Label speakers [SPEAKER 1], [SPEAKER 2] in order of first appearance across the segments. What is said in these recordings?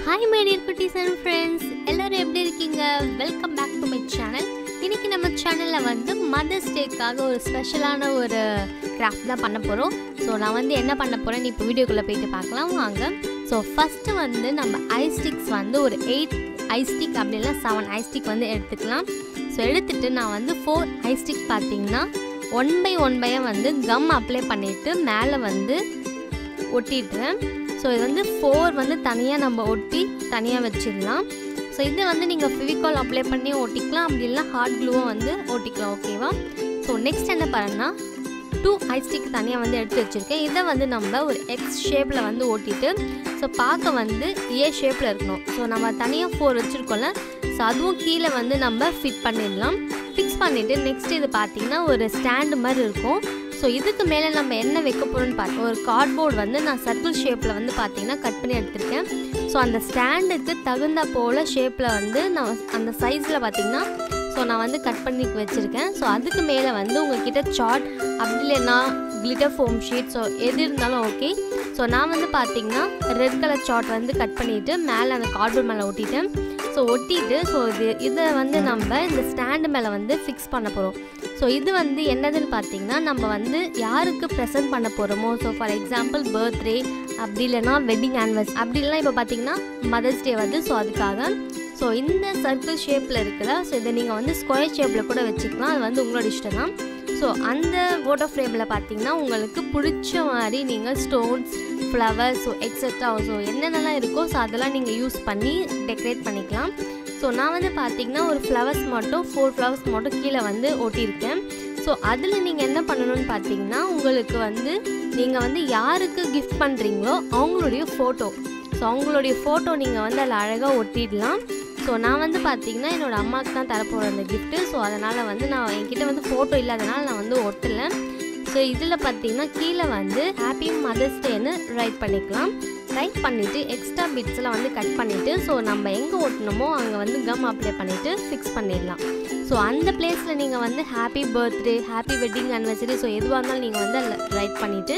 [SPEAKER 1] Hi my dear cuties and friends, எல்லாரும் எப்படி இருக்கீங்க? Welcome back to my channel. இன்னைக்கு நம்ம சேனல்ல வந்து மதர்ஸ் டேக்காக ஒரு ஸ்பெஷலான ஒரு கிராஃப்ட் தான் பண்ண போறோம். சோ நான் வந்து என்ன பண்ண போறேன்னு இப்போ வீடியோக்குள்ள போய்ட்டு பார்க்கலாம் வாங்க. சோ ஃபர்ஸ்ட் வந்து நம்ம ஐஸ் ஸ்டிக்ஸ் வந்து ஒரு 8 ஐஸ் ஸ்டிக் அப்படி இல்ல 7 ஐஸ் ஸ்டிக் வந்து எடுத்துக்கலாம். சோ எடுத்துட்டு நான் வந்து 4 ஐஸ் ஸ்டிக் பாத்தீங்கன்னா 1 by 1 வந்து கம் அப்ளை பண்ணிட்டு மேல வந்து ஒட்டிடுறேன். ஸோ இது வந்து 4 வந்து தனியாக நம்ம ஒட்டி தனியாக வச்சிடலாம். ஸோ இதை வந்து நீங்கள் ஃபெவிகால் அப்ளை பண்ணி ஒட்டிக்கலாம், அப்படி இல்லைனா ஹார்ட் க்ளூவும் வந்து ஒட்டிக்கலாம். ஓகேவா? ஸோ நெக்ஸ்ட் என்ன பண்ணேன்னா 2 ஐஸ் ஸ்டிக் தனியாக வந்து எடுத்து வச்சுருக்கேன். இதை வந்து நம்ம ஒரு எக்ஸ் ஷேப்பில் வந்து ஓட்டிட்டு ஸோ பார்க்க வந்து ஏ ஷேப்பில் இருக்கணும். ஸோ நம்ம தனியாக 4 வச்சுருக்கோம்ல, ஸோ அதுவும் கீழே வந்து நம்ம ஃபிட் பண்ணிடலாம். ஃபிக்ஸ் பண்ணிவிட்டு நெக்ஸ்ட் இது பார்த்திங்கன்னா ஒரு ஸ்டாண்டு மாதிரி இருக்கும். ஸோ இதுக்கு மேலே நம்ம என்ன வைக்க போகிறோன்னு பார்த்தோம், ஒரு கார்ட்போர்டு வந்து நான் சர்க்கிள் ஷேப்பில் வந்து பார்த்திங்கன்னா கட் பண்ணி எடுத்திருக்கேன். ஸோ அந்த ஸ்டாண்டுக்கு தகுந்த போல் ஷேப்பில் வந்து நான் அந்த சைஸில் பார்த்திங்கன்னா ஸோ நான் வந்து கட் பண்ணி வச்சுருக்கேன். ஸோ அதுக்கு மேலே வந்து உங்கள்கிட்ட சார்ட் அப்படி இல்லைன்னா கிளிட்டர் ஃபோம் ஷீட் ஸோ எது இருந்தாலும் ஓகே. ஸோ நான் வந்து பார்த்திங்கன்னா ரெட் கலர் சார்ட் வந்து கட் பண்ணிவிட்டு மேலே அந்த கார்ட்போர்ட் மேலே ஒட்டிட்டேன். ஸோ ஒட்டிட்டு ஸோ இதை வந்து நம்ம இந்த ஸ்டாண்டு மேலே வந்து ஃபிக்ஸ் பண்ண போகிறோம். ஸோ இது வந்து என்னதுன்னு பார்த்தீங்கன்னா நம்ம வந்து யாருக்கு ப்ரெசென்ட் பண்ண போகிறோமோ, ஸோ ஃபார் எக்ஸாம்பிள் பர்த்டே அப்படி இல்லைனா வெட்டிங் ஆனிவர்சரி அப்படி இல்லைனா இப்போ பார்த்தீங்கன்னா மதர்ஸ் டே வந்து ஸோ அதுக்காக ஸோ இந்த சர்க்கிள் ஷேப்பில் இருக்குல்ல, ஸோ இதை நீங்கள் வந்து ஸ்கொயர் ஷேப்பில் கூட வச்சுக்கலாம், அது வந்து உங்களோட இஷ்டம் தான். ஸோ அந்த ஃபோட்டோ ஃப்ரேமில் பார்த்தீங்கன்னா உங்களுக்கு பிடிச்ச மாதிரி நீங்கள் stones, flowers so etcetera so என்னென்னலாம் இருக்கோ ஸோ அதெல்லாம் நீங்கள் யூஸ் பண்ணி டெக்கரேட் பண்ணிக்கலாம். ஸோ நான் வந்து பார்த்திங்கன்னா ஒரு ஃப்ளவர்ஸ் மட்டும் 4 ஃப்ளவர்ஸ் மட்டும் கீழே வந்து ஒட்டியிருக்கேன். ஸோ அதில் நீங்கள் என்ன பண்ணணும்னு பார்த்தீங்கன்னா உங்களுக்கு வந்து நீங்கள் வந்து யாருக்கு கிஃப்ட் பண்ணுறீங்களோ அவங்களுடைய ஃபோட்டோ ஸோ அவங்களுடைய ஃபோட்டோ நீங்கள் வந்து அதில் அழகாக ஒட்டிடலாம். ஸோ நான் வந்து பார்த்திங்கன்னா என்னோடய அம்மாவுக்கு தான் தரப்போகிற அந்த கிஃப்ட்டு. ஸோ அதனால் வந்து நான் என்கிட்ட வந்து ஃபோட்டோ இல்லாதனால நான் வந்து ஒட்டலை. ஸோ இதில் பார்த்திங்கன்னா கீழே வந்து ஹாப்பி மதர்ஸ் டேன்னு ரைட் பண்ணிக்கலாம். ரைட் பண்ணிவிட்டு எக்ஸ்ட்ரா பிட்ஸ்லாம் வந்து கட் பண்ணிவிட்டு ஸோ நம்ம எங்கே ஒட்டணுமோ அங்கே வந்து கம் அப்ளை பண்ணிவிட்டு ஃபிக்ஸ் பண்ணிடலாம். ஸோ அந்த பிளேஸில் நீங்கள் வந்து happy birthday, happy wedding anniversary so எதுவாக இருந்தாலும் நீங்கள் வந்து அதில் ரைட் பண்ணிவிட்டு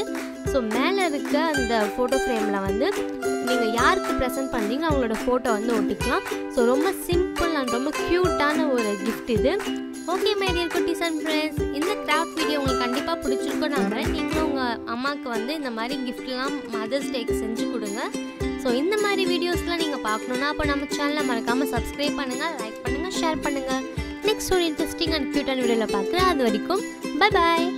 [SPEAKER 1] ஸோ மேலே இருக்க அந்த ஃபோட்டோ ஃப்ரேமில் வந்து நீங்கள் யாருக்கு ப்ரெசென்ட் பண்ணுறீங்களோ அவங்களோட ஃபோட்டோ வந்து ஒட்டிக்கலாம். ஸோ ரொம்ப சிம்பிள் அண்ட் ரொம்ப க்யூட்டான ஒரு கிஃப்ட் இது. ஓகே மை டியர் குட்டீஸ் அண்ட் ஃப்ரெண்ட்ஸ், இந்த கிராஃப்ட் வீடியோ உங்களுக்கு கண்டிப்பாக பிடிச்சிருக்கோம் நம்புறேன். நீங்களும் உங்கள் அம்மாவுக்கு வந்து இந்த மாதிரி கிஃப்ட்லாம் மதர்ஸ் டேக்கு செஞ்சு கொடுங்க. ஸோ இந்த மாதிரி வீடியோஸ்லாம் நீங்கள் பார்க்கணுன்னா அப்போ நம்ம சேனலை மறக்காமல் சப்ஸ்கிரைப் பண்ணுங்கள், லைக் பண்ணுங்கள், ஷேர் பண்ணுங்கள். நெக்ஸ்ட் ஒரு இன்ட்ரெஸ்டிங் அண்ட் க்யூட்டான வீடியோவில் பார்க்குறேன். அது வரைக்கும் பை பாய்.